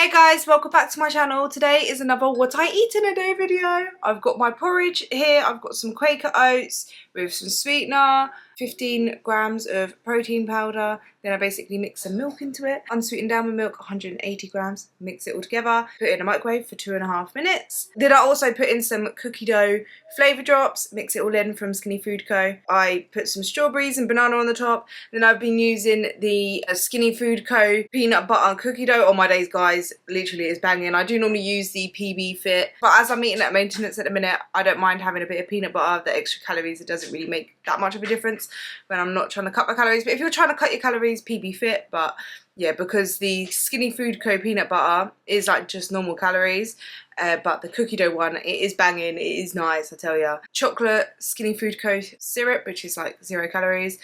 Hey guys, welcome back to my channel. Today is another what I eat in a day video. I've got my porridge here. I've got some Quaker oats with some sweetener, 15 grams of protein powder. Then I basically mix some milk into it. Unsweetened almond milk, 180 grams. Mix it all together. Put it in a microwave for 2.5 minutes. Then I also put in some cookie dough flavour drops. Mix it all in from Skinny Food Co. I put some strawberries and banana on the top. Then I've been using the Skinny Food Co. peanut butter cookie dough. On my days, guys, literally it's banging. I do normally use the PB Fit, but as I'm eating at maintenance at the minute, I don't mind having a bit of peanut butter. The extra calories, it doesn't really make that much of a difference when I'm not trying to cut my calories. But if you're trying to cut your calories, PB Fit. But yeah, because the Skinny Food Co. peanut butter is like just normal calories, but the cookie dough one, it is banging. It is nice, I tell ya. Chocolate Skinny Food Co. syrup, which is like 0 calories.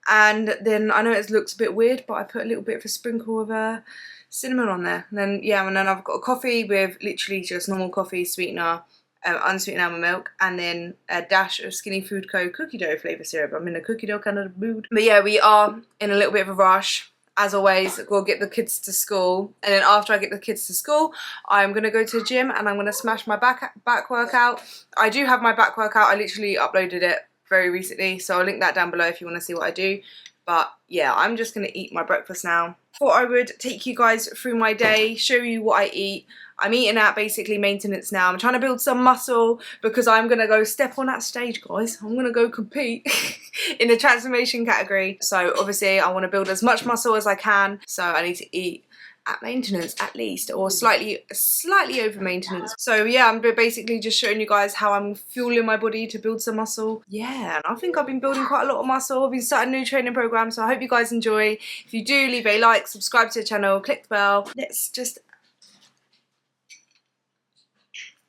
And then I know it looks a bit weird, but I put a little bit of a sprinkle of cinnamon on there. And then yeah, and then I've got a coffee with literally just normal coffee, sweetener, unsweetened almond milk, and then a dash of Skinny Food Co. cookie dough flavour syrup. I'm in a cookie dough kind of mood. But yeah, we are in a little bit of a rush. As always, we'll get the kids to school, and then after I get the kids to school, I'm gonna go to the gym and I'm gonna smash my back workout. I do have my back workout. I literally uploaded it very recently, so I'll link that down below if you want to see what I do. But yeah, I'm just gonna eat my breakfast now. Thought I would take you guys through my day, show you what I eat. I'm eating at basically maintenance now. I'm trying to build some muscle because I'm going to go step on that stage, guys. I'm going to go compete in the transformation category. So obviously I want to build as much muscle as I can. So I need to eat at maintenance at least, or slightly over maintenance. So yeah, I'm basically just showing you guys how I'm fueling my body to build some muscle. Yeah, and I think I've been building quite a lot of muscle. I've been starting a new training program, so I hope you guys enjoy. If you do, leave a like, subscribe to the channel, click the bell. Let's just...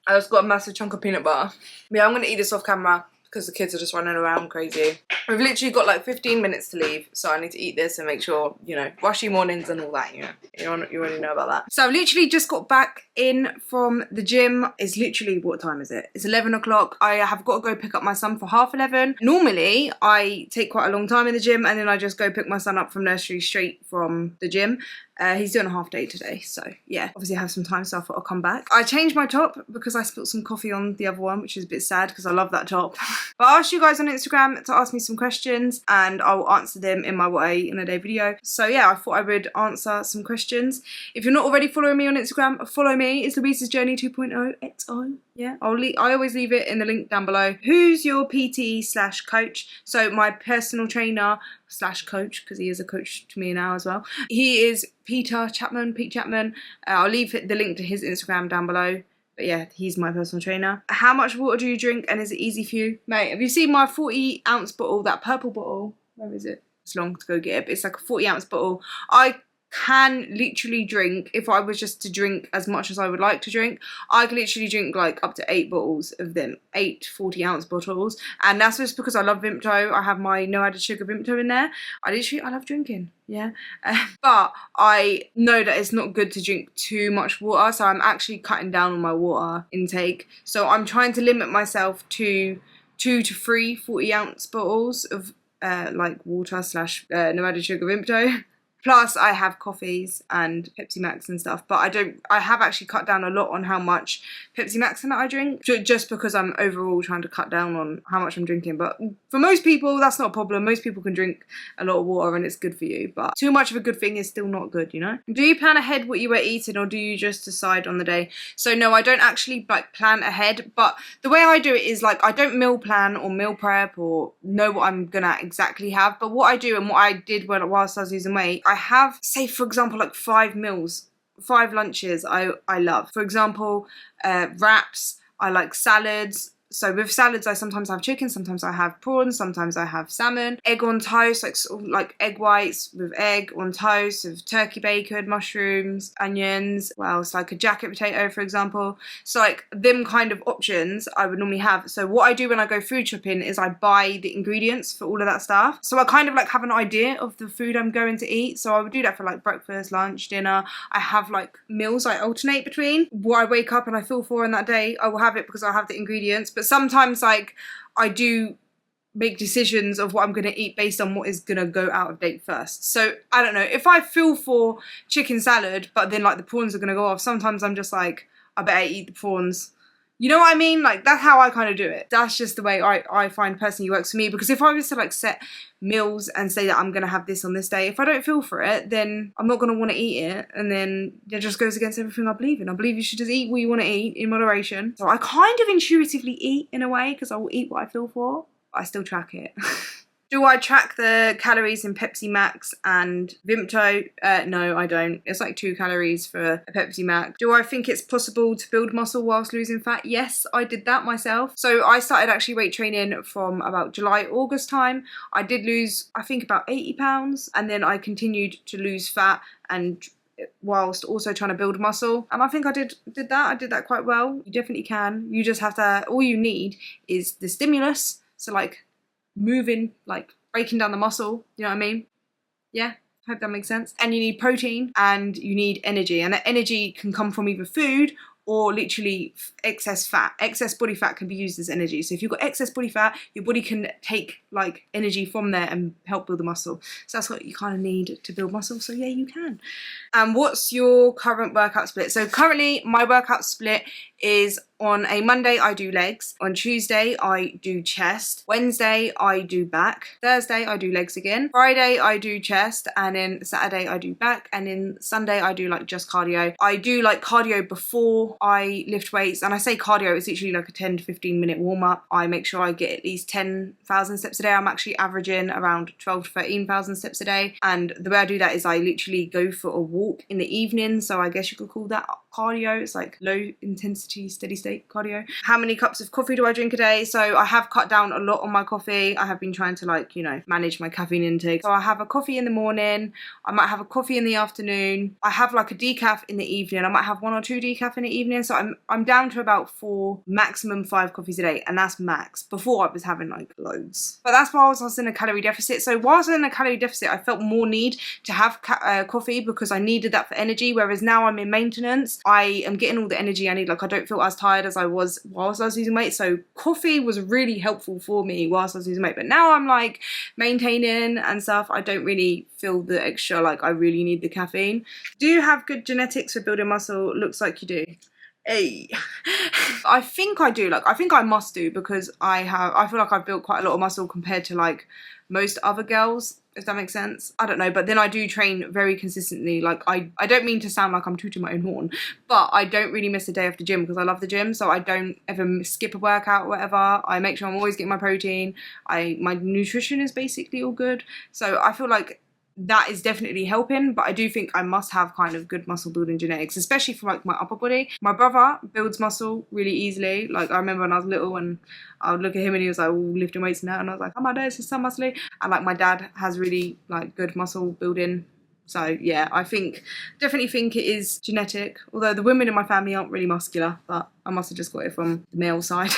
I just got a massive chunk of peanut butter. Yeah, I'm gonna eat this off camera because the kids are just running around crazy. We've literally got like 15 minutes to leave, so I need to eat this and make sure, you know, rushy mornings and all that, you know. You already know about that. So I've literally just got back in from the gym. It's literally, what time is it? It's 11 o'clock. I have got to go pick up my son for 11:30. Normally, I take quite a long time in the gym and then I just go pick my son up from nursery straight from the gym. He's doing a half day today, so yeah, obviously I have some time, so I thought I'll come back. I changed my top because I spilled some coffee on the other one, which is a bit sad because I love that top. But I asked you guys on Instagram to ask me some questions and I'll answer them in my what I eat in a day video. So yeah, I thought I would answer some questions. If you're not already following me on Instagram, follow me. It's Louise's Journey 2.0 XO. Yeah, I always leave it in the link down below. Who's your PT/coach? So my personal trainer / coach, because he is a coach to me now as well. He is Pete Chapman. I'll leave the link to his Instagram down below. But yeah, he's my personal trainer. How much water do you drink and is it easy for you? Mate, have you seen my 40-ounce bottle, that purple bottle? Where is it? It's long to go get it, but it's like a 40-ounce bottle. I can literally drink, if I was just to drink as much as I would like to drink, I could literally drink like up to 8 bottles of them, 8 40-ounce bottles, and that's just because I love Vimto. I have my no added sugar Vimto in there. I love drinking, yeah. But I know that it's not good to drink too much water, so I'm actually cutting down on my water intake. So I'm trying to limit myself to 2 to 3 40-ounce bottles of like water / no added sugar Vimto. Plus, I have coffees and Pepsi Max and stuff, but I have actually cut down a lot on how much Pepsi Max that I drink, just because I'm overall trying to cut down on how much I'm drinking. But for most people, that's not a problem. Most people can drink a lot of water and it's good for you, but too much of a good thing is still not good, you know? Do you plan ahead what you are eating or do you just decide on the day? So no, I don't actually like plan ahead, but the way I do it is like I don't meal plan or meal prep or know what I'm gonna exactly have, but what I do and what I did whilst I was losing weight, I have, say for example, like 5 meals, 5 lunches I love. For example, wraps, I like salads. So with salads, I sometimes have chicken, sometimes I have prawns, sometimes I have salmon. Egg on toast, like sort of like egg whites with egg on toast, with turkey bacon, mushrooms, onions. What else? Like a jacket potato, for example. So like them kind of options I would normally have. So what I do when I go food shopping is I buy the ingredients for all of that stuff. So I kind of like have an idea of the food I'm going to eat. So I would do that for like breakfast, lunch, dinner. I have like meals I alternate between. What I wake up and I feel for in that day, I will have it because I have the ingredients. But sometimes like I do make decisions of what I'm going to eat based on what is going to go out of date first. So I don't know, if I feel for chicken salad but then like the prawns are going to go off, sometimes I'm just like, I better eat the prawns. You know what I mean? Like, that's how I kind of do it. That's just the way I find personally works for me. Because if I was to like set meals and say that I'm going to have this on this day, if I don't feel for it, then I'm not going to want to eat it. And then it just goes against everything I believe in. I believe you should just eat what you want to eat in moderation. So I kind of intuitively eat in a way, because I will eat what I feel for. But I still track it. Do I track the calories in Pepsi Max and Vimto? No, I don't. It's like 2 calories for a Pepsi Max. Do I think it's possible to build muscle whilst losing fat? Yes, I did that myself. So I started actually weight training from about July, August time. I did lose, I think, about 80 pounds. And then I continued to lose fat and whilst also trying to build muscle. And I think I did that. I did that quite well. You definitely can. You just have to, all you need is the stimulus. So like, moving, like breaking down the muscle, you know what I mean? Yeah, hope that makes sense. And you need protein and you need energy, and that energy can come from either food or literally excess fat. Excess body fat can be used as energy. So if you've got excess body fat, your body can take like energy from there and help build the muscle. So that's what you kind of need to build muscle. So yeah, you can. And what's your current workout split? So currently my workout split is on a Monday I do legs, on Tuesday I do chest, Wednesday I do back, Thursday I do legs again, Friday I do chest, and then Saturday I do back, and then Sunday I do like just cardio. I do like cardio before I lift weights, and I say cardio, it's literally like a 10 to 15 minute warm up. I make sure I get at least 10,000 steps a day. I'm actually averaging around 12 to 13,000 steps a day, and the way I do that is I literally go for a walk in the evening, so I guess you could call that cardio. It's like low intensity steady state cardio. How many cups of coffee do I drink a day? So I have cut down a lot on my coffee. I have been trying to, like, you know, manage my caffeine intake. So I have a coffee in the morning, I might have a coffee in the afternoon, I have like a decaf in the evening, I might have 1 or 2 decaf in the evening. So I'm down to about 4, maximum 5 coffees a day, and that's max. Before I was having like loads, but that's why I was in a calorie deficit. So whilst I was in a calorie deficit, I felt more need to have coffee because I needed that for energy, whereas now I'm in maintenance, I am getting all the energy I need. Like, I don't feel as tired as I was whilst I was losing weight. So coffee was really helpful for me whilst I was losing weight. But now I'm like maintaining and stuff, I don't really feel the extra, like I really need the caffeine. Do you have good genetics for building muscle? Looks like you do. Hey. I think I do. Like, I think I must do, because I feel like I've built quite a lot of muscle compared to like most other girls, if that makes sense. I don't know, but then I do train very consistently. Like, I don't mean to sound like I'm tooting my own horn, but I don't really miss a day off the gym because I love the gym. So I don't ever skip a workout or whatever. I make sure I'm always getting my protein. My nutrition is basically all good. So I feel like that is definitely helping, but I do think I must have kind of good muscle building genetics, especially for like my upper body. My brother builds muscle really easily. Like, I remember when I was little and I would look at him and he was like, oh, lifting weights now, and I was like, oh my days, he's so muscly. And like, my dad has really like good muscle building. So yeah, I definitely think it is genetic, although the women in my family aren't really muscular, but I must have just got it from the male side.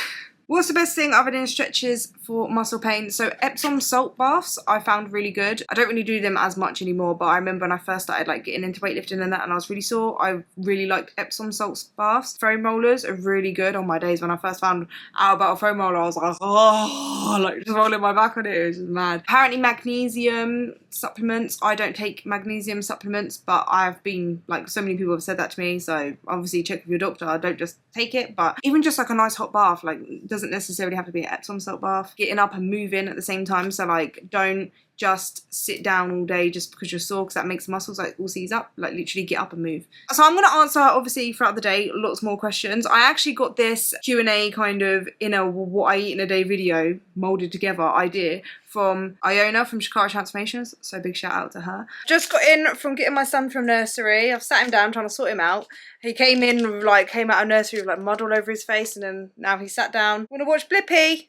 What's the best thing other than stretches for muscle pain? So Epsom salt baths I found really good. I don't really do them as much anymore, but I remember when I first started like getting into weightlifting and that, and I was really sore, I really liked Epsom salt baths. Foam rollers are really good. On my days when I first found out about a foam roller, I was like, oh, like just rolling my back on it. It was just mad. Apparently magnesium supplements. I don't take magnesium supplements, but I've been, like, so many people have said that to me, so obviously check with your doctor. I don't just take it, but even just like a nice hot bath, like, doesn't necessarily have to be an Epsom salt bath. Getting up and moving at the same time, so like, don't just sit down all day just because you're sore, because that makes the muscles like all seize up. Like, literally get up and move. So I'm going to answer, obviously, throughout the day, lots more questions. I actually got this Q&A kind of in a what I eat in a day video molded together idea from Iona from Shikara Transformations, so big shout out to her. Just got in from getting my son from nursery. I've sat him down trying to sort him out. He came out of nursery with like mud all over his face, and then now he sat down. Want to watch Blippi?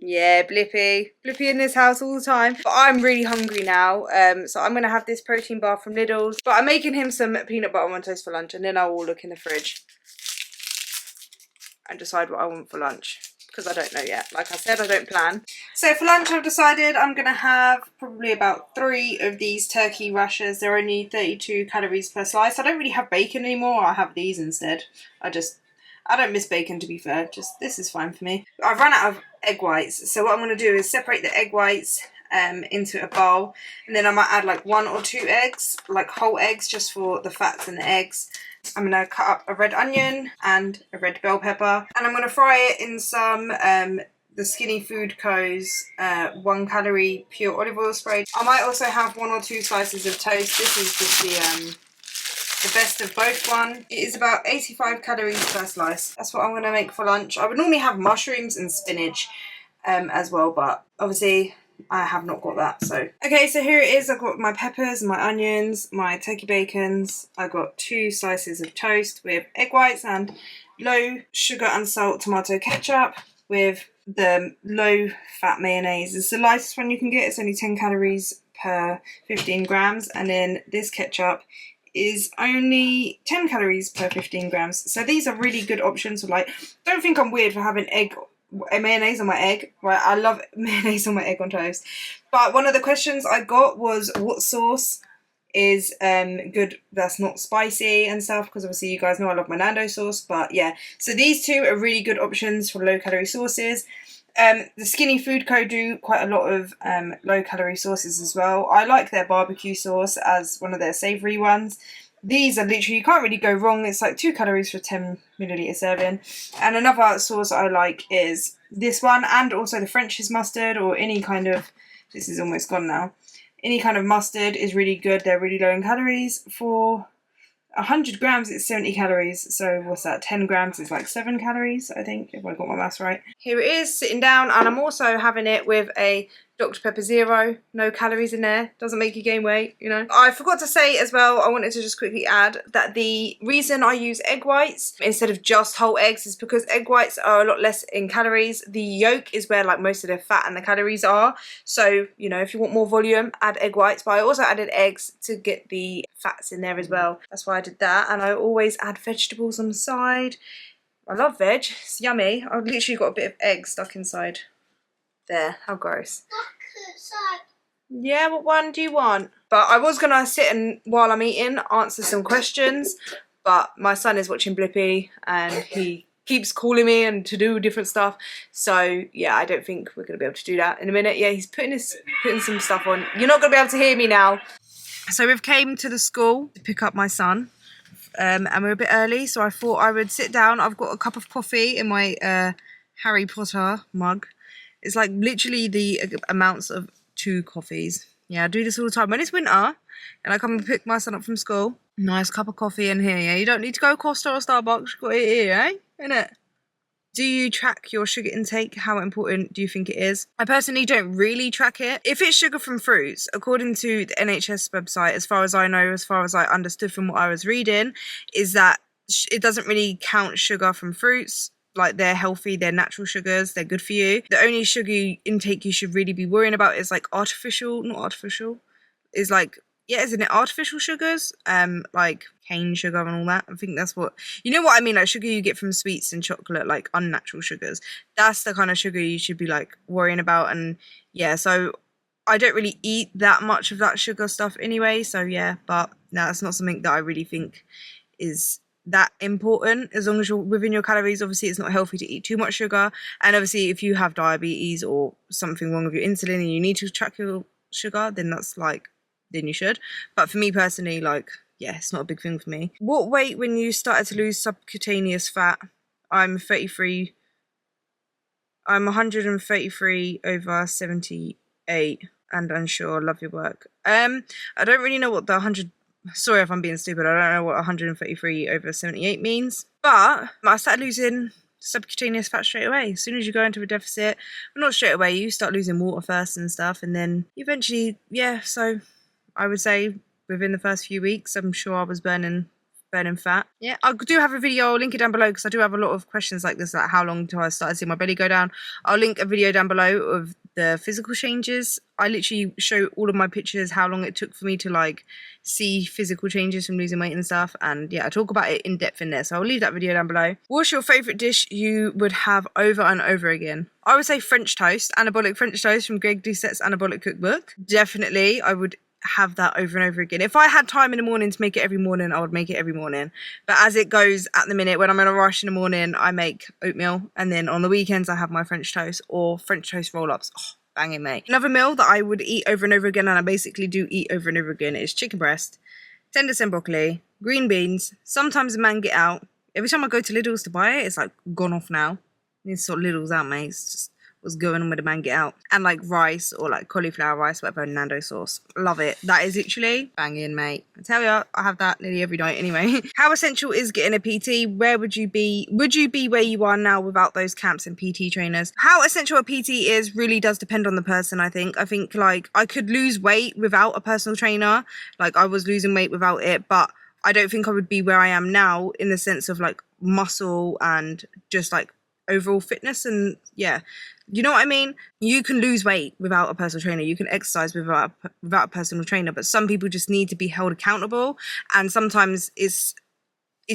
Yeah, Blippi. Blippi in this house all the time. But I'm really hungry now, so I'm going to have this protein bar from Lidl's. But I'm making him some peanut butter on toast for lunch, and then I will look in the fridge and decide what I want for lunch, because I don't know yet. Like I said, I don't plan. So for lunch, I've decided I'm going to have probably about 3 of these turkey rashers. They're only 32 calories per slice. I don't really have bacon anymore. I have these instead. I don't miss bacon, to be fair. Just this is fine for me. I've run out of egg whites, so what I'm going to do is separate the egg whites into a bowl, and then I might add like 1 or 2 eggs, like whole eggs, just for the fats in the eggs. I'm going to cut up a red onion and a red bell pepper, and I'm going to fry it in some the Skinny Food Co.'s 1 calorie pure olive oil spray. I might also have 1 or 2 slices of toast. This is just the best of both one. It is about 85 calories per slice. That's what I'm going to make for lunch. I would normally have mushrooms and spinach as well, but obviously I have not got that. So okay, so here it is. I've got my peppers, my onions, my turkey bacons. I've got 2 slices of toast with egg whites and low sugar and salt tomato ketchup with the low fat mayonnaise. It's the lightest one you can get. It's only 10 calories per 15 grams, and then this ketchup is only 10 calories per 15 grams. So these are really good options. So like, don't think I'm weird for having mayonnaise on my egg. Right, I love mayonnaise on my egg on toast. But one of the questions I got was what sauce is good that's not spicy and stuff, because obviously you guys know I love my Nando sauce. But yeah, so these 2 are really good options for low calorie sauces. The Skinny Food Co. do quite a lot of low calorie sauces as well. I like their barbecue sauce as one of their savoury ones. These are literally, you can't really go wrong. It's like 2 calories for 10 milliliter serving. And another sauce I like is this one, and also the French's mustard, or any kind of, this is almost gone now. Any kind of mustard is really good. They're really low in calories. For 100 grams, it's 70 calories. So what's that? 10 grams is like 7 calories, I think, if I got my maths right. Here it is, sitting down, and I'm also having it with a Dr. Pepper Zero. No calories in there. Doesn't make you gain weight, you know. I forgot to say as well, I wanted to just quickly add that the reason I use egg whites instead of just whole eggs is because egg whites are a lot less in calories. The yolk is where like most of the fat and the calories are. So, you know, if you want more volume, add egg whites. But I also added eggs to get the fats in there as well. That's why I did that. And I always add vegetables on the side. I love veg. It's yummy. I've literally got a bit of egg stuck inside. There, how gross. Yeah, what one do you want? But I was gonna sit and, while I'm eating, answer some questions, but my son is watching Blippi and he keeps calling me and to do different stuff. So yeah, I don't think we're gonna be able to do that in a minute. Yeah, he's putting some stuff on. You're not gonna be able to hear me now. So we've came to the school to pick up my son, and we're a bit early, so I thought I would sit down. I've got a cup of coffee in my Harry Potter mug. It's like literally the amounts of 2 coffees. Yeah, I do this all the time. When it's winter and I come and pick my son up from school, nice cup of coffee in here, yeah? You don't need to go Costa or Starbucks, you've got it here, eh? Innit? Do you track your sugar intake? How important do you think it is? I personally don't really track it. If it's sugar from fruits, according to the NHS website, as far as I know, as far as I understood from what I was reading, is that it doesn't really count sugar from fruits. Like, they're healthy, they're natural sugars, they're good for you. The only sugar intake you should really be worrying about is like isn't it artificial sugars? Like cane sugar and all that. I think that's what, you know what I mean, like sugar you get from sweets and chocolate, like unnatural sugars. That's the kind of sugar you should be like worrying about. And yeah, so I don't really eat that much of that sugar stuff anyway, so yeah, but no, that's not something that I really think is that important. As long as you're within your calories, obviously it's not healthy to eat too much sugar, and obviously if you have diabetes or something wrong with your insulin and you need to track your sugar, then then you should. But for me personally, like, yeah, it's not a big thing for me. What weight when you started to lose subcutaneous fat? I'm 33. I'm 133 over 78 and unsure. Love your work. I don't really know what the 100. Sorry if I'm being stupid, I don't know what 133 over 78 means. But I started losing subcutaneous fat straight away. As soon as you go into a deficit, well, not straight away, you start losing water first and stuff, and then eventually, yeah, so I would say within the first few weeks, I'm sure I was burning fat. Yeah, I do have a video, I'll link it down below, because I do have a lot of questions like this, like how long till I started seeing my belly go down. I'll link a video down below of the physical changes. I literally show all of my pictures, how long it took for me to like see physical changes from losing weight and stuff, and yeah, I talk about it in depth in there, so I'll leave that video down below. What's your favourite dish you would have over and over again? I would say French toast, anabolic French toast from Greg Doucette's Anabolic Cookbook. Definitely, I would have that over and over again. If I had time in the morning to make it every morning, I would make it every morning. But as it goes at the minute, when I'm in a rush in the morning, I make oatmeal. And then on the weekends, I have my French toast or French toast roll-ups. Oh, banging, mate. Another meal that I would eat over and over again, and I basically do eat over and over again, is chicken breast, tender stem broccoli, green beans, sometimes a man get out. Every time I go to Lidl's to buy it, it's like gone off now. It's sort of Lidl's out, mate. It's just what's going on with the man get out. And like rice or like cauliflower rice, whatever, Nando sauce. Love it. That is literally banging, mate. I tell you, I have that nearly every night anyway. How essential is getting a PT? Where would you be? Would you be where you are now without those camps and PT trainers? How essential a PT is really does depend on the person, I think. I think like I could lose weight without a personal trainer. Like I was losing weight without it, but I don't think I would be where I am now in the sense of like muscle and just like overall fitness. And yeah, you know what I mean? You can lose weight without a personal trainer. You can exercise without a personal trainer, but some people just need to be held accountable. And sometimes it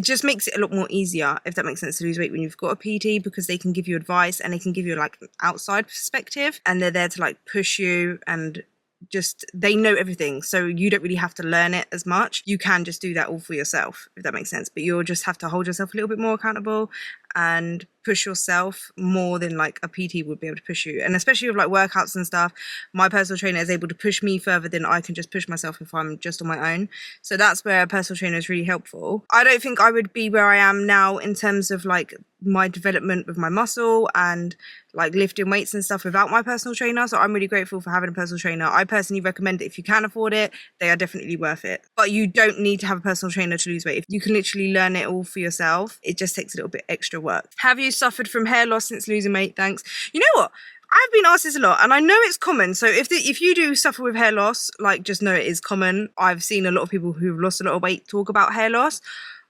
just makes it a lot more easier, if that makes sense, to lose weight when you've got a PT, because they can give you advice and they can give you like an outside perspective, and they're there to like push you, and just they know everything, so you don't really have to learn it as much. You can just do that all for yourself, if that makes sense, but you'll just have to hold yourself a little bit more accountable and push yourself more than like a PT would be able to push you. And especially with like workouts and stuff, my personal trainer is able to push me further than I can just push myself if I'm just on my own. So that's where a personal trainer is really helpful. I don't think I would be where I am now in terms of like my development with my muscle and like lifting weights and stuff without my personal trainer. So I'm really grateful for having a personal trainer. I personally recommend it if you can afford it. They are definitely worth it. But you don't need to have a personal trainer to lose weight. If you can literally learn it all for yourself, it just takes a little bit extra work. Have you suffered from hair loss since losing weight? Thanks. You know what? I've been asked this a lot, and I know it's common. So if you do suffer with hair loss, like just know it is common. I've seen a lot of people who've lost a lot of weight talk about hair loss.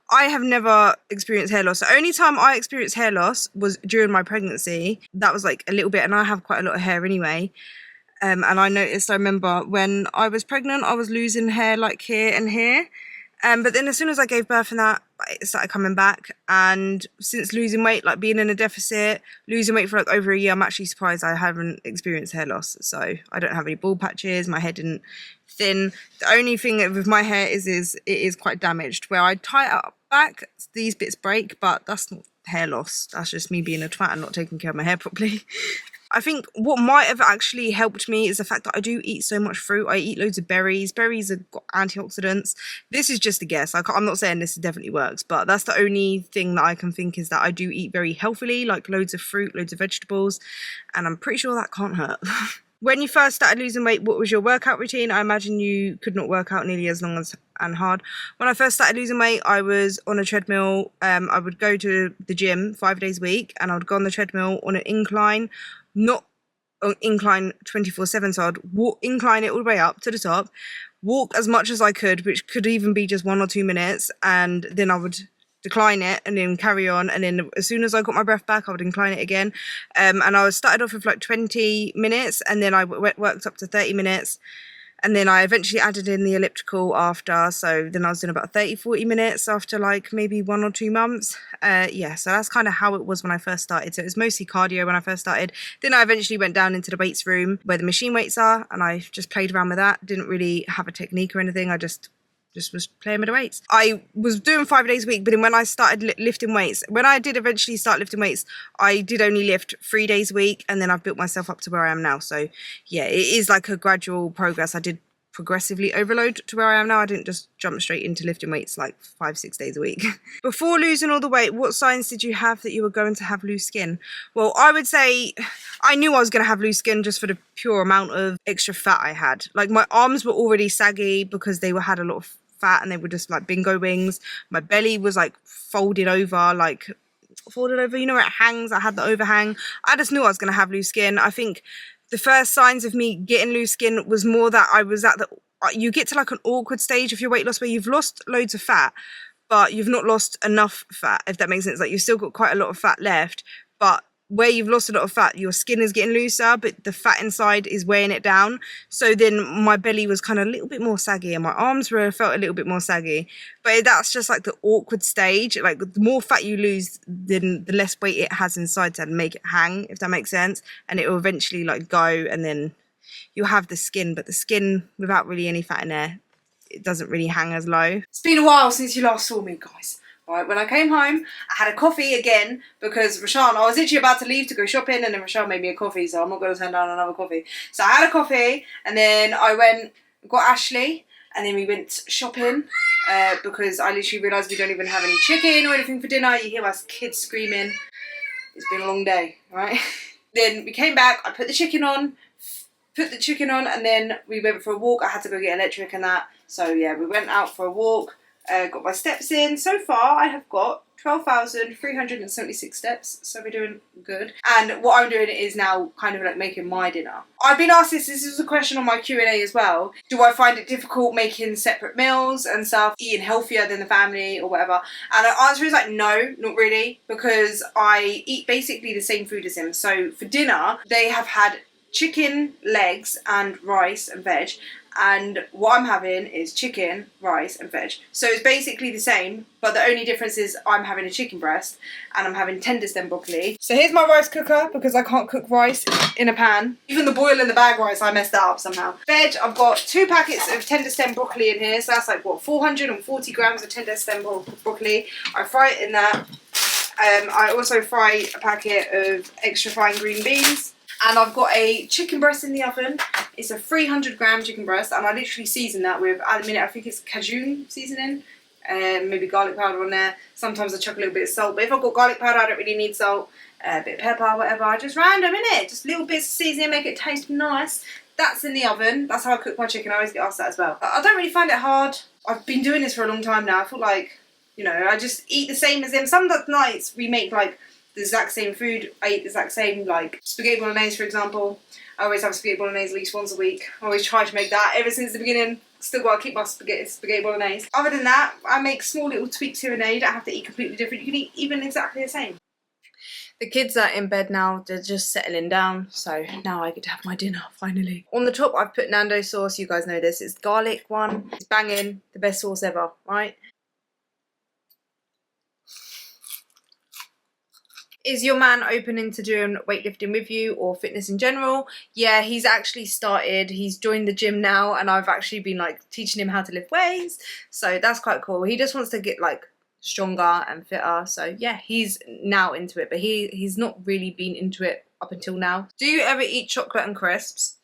I have never experienced hair loss. The only time I experienced hair loss was during my pregnancy. That was like a little bit, and I have quite a lot of hair anyway. And I remember when I was pregnant, I was losing hair like here and here. But then as soon as I gave birth and that, it started coming back. And since losing weight, like being in a deficit, losing weight for like over a year, I'm actually surprised I haven't experienced hair loss. So I don't have any bald patches. My hair didn't thin. The only thing with my hair is it is quite damaged. Where I tie it up back, these bits break, but that's not hair loss. That's just me being a twat and not taking care of my hair properly. I think what might have actually helped me is the fact that I do eat so much fruit. I eat loads of berries. Berries have got antioxidants. This is just a guess. I'm not saying this definitely works, but that's the only thing that I can think is that I do eat very healthily, like loads of fruit, loads of vegetables, and I'm pretty sure that can't hurt. When you first started losing weight, what was your workout routine? I imagine you could not work out nearly as long as and hard. When I first started losing weight, I was on a treadmill. I would go to the gym 5 days a week, and I would go on the treadmill on an incline, not on incline 24/7, so I'd incline it all the way up to the top, walk as much as I could, which could even be just 1 or 2 minutes, and then I would decline it and then carry on, and then as soon as I got my breath back, I would incline it again. And I started off with like 20 minutes, and then I worked up to 30 minutes, and then I eventually added in the elliptical after, so then I was doing about 30-40 minutes after like maybe 1 or 2 months. Yeah, so that's kind of how it was when I first started. So it was mostly cardio when I first started. Then I eventually went down into the weights room where the machine weights are, and I just played around with that. Didn't really have a technique or anything. I just was playing with the weights. I was doing 5 days a week, but then when I started lifting weights, when I did eventually start lifting weights, I did only lift 3 days a week, and then I've built myself up to where I am now. So yeah, it is like a gradual progress. I did progressively overload to where I am now. I didn't just jump straight into lifting weights like 5-6 days a week. Before losing all the weight, what signs did you have that you were going to have loose skin? Well, I would say I knew I was going to have loose skin just for the pure amount of extra fat I had. Like my arms were already saggy because they had a lot of fat and they were just like bingo wings. My belly was like folded over, you know where it hangs? I had the overhang. I just knew I was going to have loose skin. I think the first signs of me getting loose skin was more that I was at you get to like an awkward stage of your weight loss where you've lost loads of fat, but you've not lost enough fat, if that makes sense. Like you've still got quite a lot of fat left, but where you've lost a lot of fat, your skin is getting looser, but the fat inside is weighing it down. So then my belly was kind of a little bit more saggy, and my arms felt a little bit more saggy. But that's just like the awkward stage. Like the more fat you lose, then the less weight it has inside to make it hang, if that makes sense. And it will eventually like go, and then you'll have the skin, but the skin without really any fat in there, it doesn't really hang as low. It's been a while since you last saw me, guys. Right, when I came home, I had a coffee again because Rashan, I was literally about to leave to go shopping, and then Rashan made me a coffee, so I'm not going to turn down another coffee. So I had a coffee, and then I got Ashley, and then we went shopping because I literally realised we don't even have any chicken or anything for dinner. You hear my kids screaming. It's been a long day, right? Then we came back, I put the chicken on, and then we went for a walk. I had to go get electric and that. So yeah, we went out for a walk. Got my steps in. So far, I have got 12,376 steps, so we're doing good. And what I'm doing is now kind of like making my dinner. I've been asked this is a question on my Q&A as well. Do I find it difficult making separate meals and stuff, eating healthier than the family or whatever? And the answer is like, no, not really, because I eat basically the same food as him. So for dinner, they have had chicken legs and rice and veg, and what I'm having is chicken, rice and veg. So it's basically the same, but the only difference is I'm having a chicken breast and I'm having tender stem broccoli. So here's my rice cooker because I can't cook rice in a pan. Even the boil in the bag rice, I messed that up somehow. Veg, I've got 2 packets of tender stem broccoli in here, so that's like what, 440 grams of tender stem broccoli. I fry it in that. I also fry a packet of extra fine green beans. And I've got a chicken breast in the oven. It's a 300-gram chicken breast, and I literally season that with, at the minute, I think it's cajun seasoning, maybe garlic powder on there. Sometimes I chuck a little bit of salt, but if I've got garlic powder, I don't really need salt. A bit of pepper, whatever, just random, innit? Just little bits of seasoning, make it taste nice. That's in the oven. That's how I cook my chicken. I always get asked that as well. I don't really find it hard. I've been doing this for a long time now. I feel like, you know, I just eat the same as him. Some nights we make like the exact same food. I eat the exact same, like spaghetti bolognese, for example. I always have spaghetti bolognese at least once a week. I always try to make that ever since the beginning. Still got to keep my spaghetti bolognese. Other than that, I make small little tweaks here and there. You don't have to eat completely different. You can eat even exactly the same. The kids are in bed now. They're just settling down. So now I get to have my dinner, finally. On the top, I've put Nando sauce. You guys know this. It's garlic one. It's banging. The best sauce ever, right? Is your man open into doing weightlifting with you or fitness in general? Yeah, he's actually started. He's joined the gym now, and I've actually been like teaching him how to lift weights. So that's quite cool. He just wants to get like stronger and fitter. So yeah, he's now into it, but he's not really been into it up until now. Do you ever eat chocolate and crisps?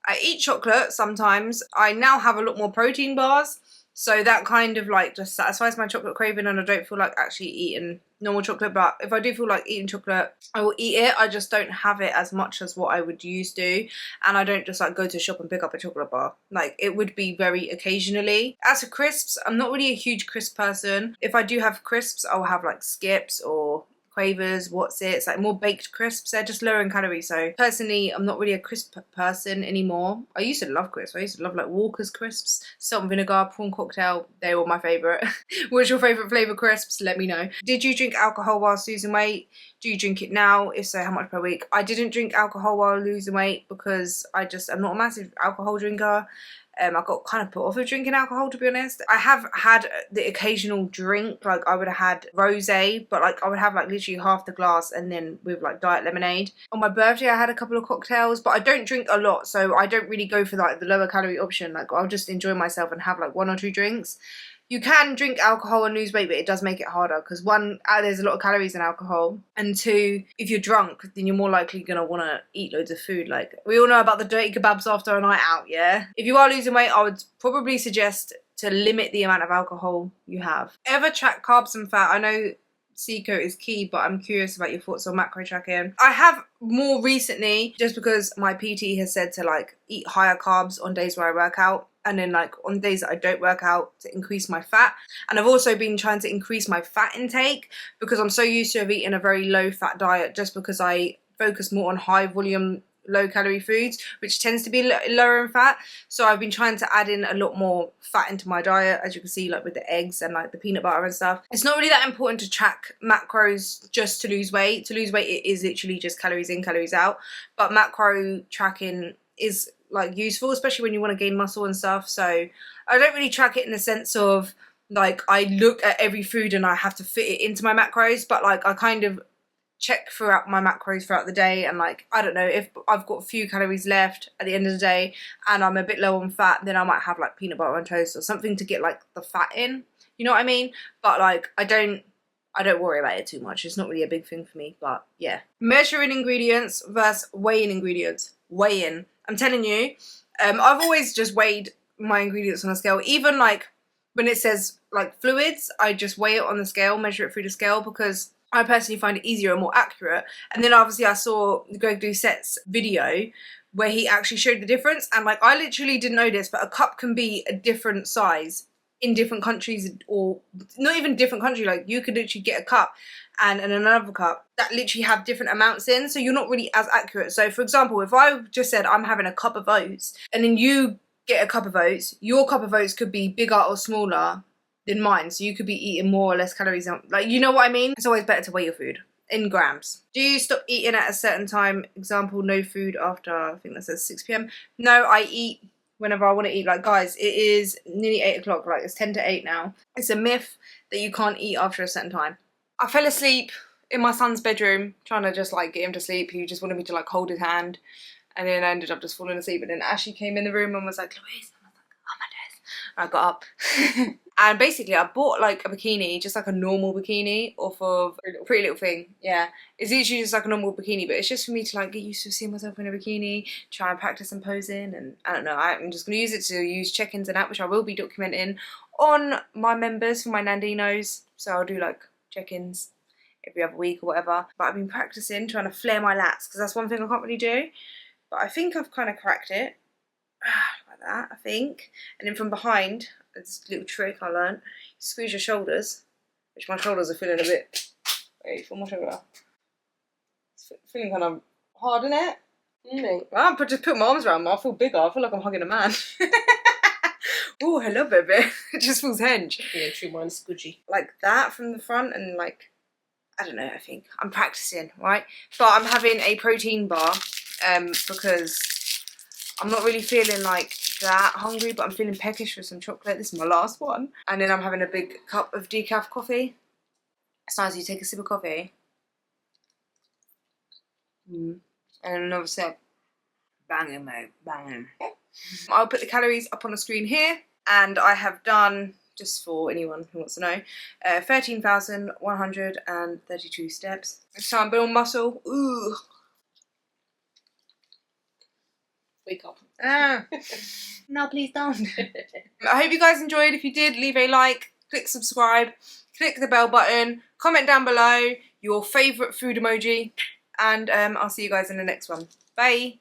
I eat chocolate sometimes. I now have a lot more protein bars. So that kind of like just satisfies my chocolate craving, and I don't feel like actually eating normal chocolate. But if I do feel like eating chocolate, I will eat it. I just don't have it as much as what I would used to, and I don't just like go to a shop and pick up a chocolate bar. Like, it would be very occasionally. As for crisps, I'm not really a huge crisp person. If I do have crisps, I'll have like Skips or Quavers, what's it? It's like more baked crisps. They're just lower in calories. So personally, I'm not really a crisp person anymore. I used to love crisps. I used to love like Walker's crisps, salt and vinegar, prawn cocktail. They were my favourite. What's your favourite flavour crisps? Let me know. Did you drink alcohol whilst losing weight? Do you drink it now? If so, how much per week? I didn't drink alcohol while losing weight because I'm not a massive alcohol drinker. I got kind of put off of drinking alcohol, to be honest. I have had the occasional drink, like I would have had rosé, but like I would have like literally half the glass and then with like diet lemonade. On my birthday, I had a couple of cocktails, but I don't drink a lot, so I don't really go for like the lower calorie option. Like, I'll just enjoy myself and have like 1 or 2 drinks. You can drink alcohol and lose weight, but it does make it harder because 1, there's a lot of calories in alcohol, and 2, if you're drunk, then you're more likely gonna want to eat loads of food. Like, we all know about the dirty kebabs after a night out, yeah? If you are losing weight, I would probably suggest to limit the amount of alcohol you have. Ever track carbs and fat? I know Seco is key, but I'm curious about your thoughts on macro tracking. I have more recently, just because my PT has said to like eat higher carbs on days where I work out, and then like on days that I don't work out to increase my fat. And I've also been trying to increase my fat intake because I'm so used to eating a very low fat diet, just because I focus more on high volume, low calorie foods, which tends to be lower in fat. So I've been trying to add in a lot more fat into my diet, as you can see, like with the eggs and like the peanut butter and stuff. It's not really that important to track macros just to lose weight. To lose weight, it is literally just calories in, calories out. But macro tracking is like useful, especially when you want to gain muscle and stuff. So I don't really track it in the sense of like I look at every food and I have to fit it into my macros, but like I kind of check throughout my macros throughout the day, and like, I don't know, if I've got a few calories left at the end of the day and I'm a bit low on fat, then I might have like peanut butter on toast or something to get like the fat in, you know what I mean? But like, I don't worry about it too much. It's not really a big thing for me. But yeah, measuring ingredients versus weighing ingredients. Weighing, I'm telling you, I've always just weighed my ingredients on a scale. Even like when it says like fluids, I just weigh it on the scale, measure it through the scale, because I personally find it easier and more accurate. And then obviously I saw Greg Doucette's video where he actually showed the difference, and like, I literally didn't know this, but a cup can be a different size in different countries, or not even different country. Like, you could literally get a cup and another cup that literally have different amounts in, so you're not really as accurate. So for example, if I just said I'm having a cup of oats and then you get a cup of oats, your cup of oats could be bigger or smaller than mine, so you could be eating more or less calories. Like, you know what I mean? It's always better to weigh your food in grams. Do you stop eating at a certain time? Example, no food after, I think that says 6 p.m. No, I eat whenever I want to eat. Like, guys, it is nearly 8 o'clock. Like, it's 10 to 8 now. It's a myth that you can't eat after a certain time. I fell asleep in my son's bedroom trying to just like get him to sleep. He just wanted me to like hold his hand, and then I ended up just falling asleep. And then Ashley came in the room and was like, Louise, and I was like, oh my days. I got up. And basically I bought like a bikini, just like a normal bikini off of Pretty Little Thing. Yeah, it's literally just like a normal bikini, but it's just for me to like get used to seeing myself in a bikini, try and practice some posing, and I don't know, I'm just going to use it to use check-ins and that, which I will be documenting on my members for my Nandinos. So I'll do like check-ins every other week or whatever. But I've been practicing trying to flare my lats, because that's one thing I can't really do. But I think I've kind of cracked it. Like that, I think. And then from behind, this little trick I learned, you squeeze your shoulders, which my shoulders are feeling a bit, wait, for my shoulder. It's feeling kind of hard, isn't it? Well, I just put my arms around me, I feel bigger, I feel like I'm hugging a man. Oh, hello baby. It just feels hinge. Yeah, true, mine's squidgy. Like that from the front, and like, I don't know, I think I'm practicing, right? But I'm having a protein bar because I'm not really feeling like that hungry, but I'm feeling peckish for some chocolate. This is my last one. And then I'm having a big cup of decaf coffee. It's nice, you take a sip of coffee. And another sip. Banging, mate, banging. I'll put the calories up on the screen here, and I have done, just for anyone who wants to know, 13,132 steps. Next time, build muscle. Ooh. Wake up. No, please don't. I hope you guys enjoyed. If you did, leave a like, click subscribe, click the bell button, comment down below your favourite food emoji, and I'll see you guys in the next one. Bye.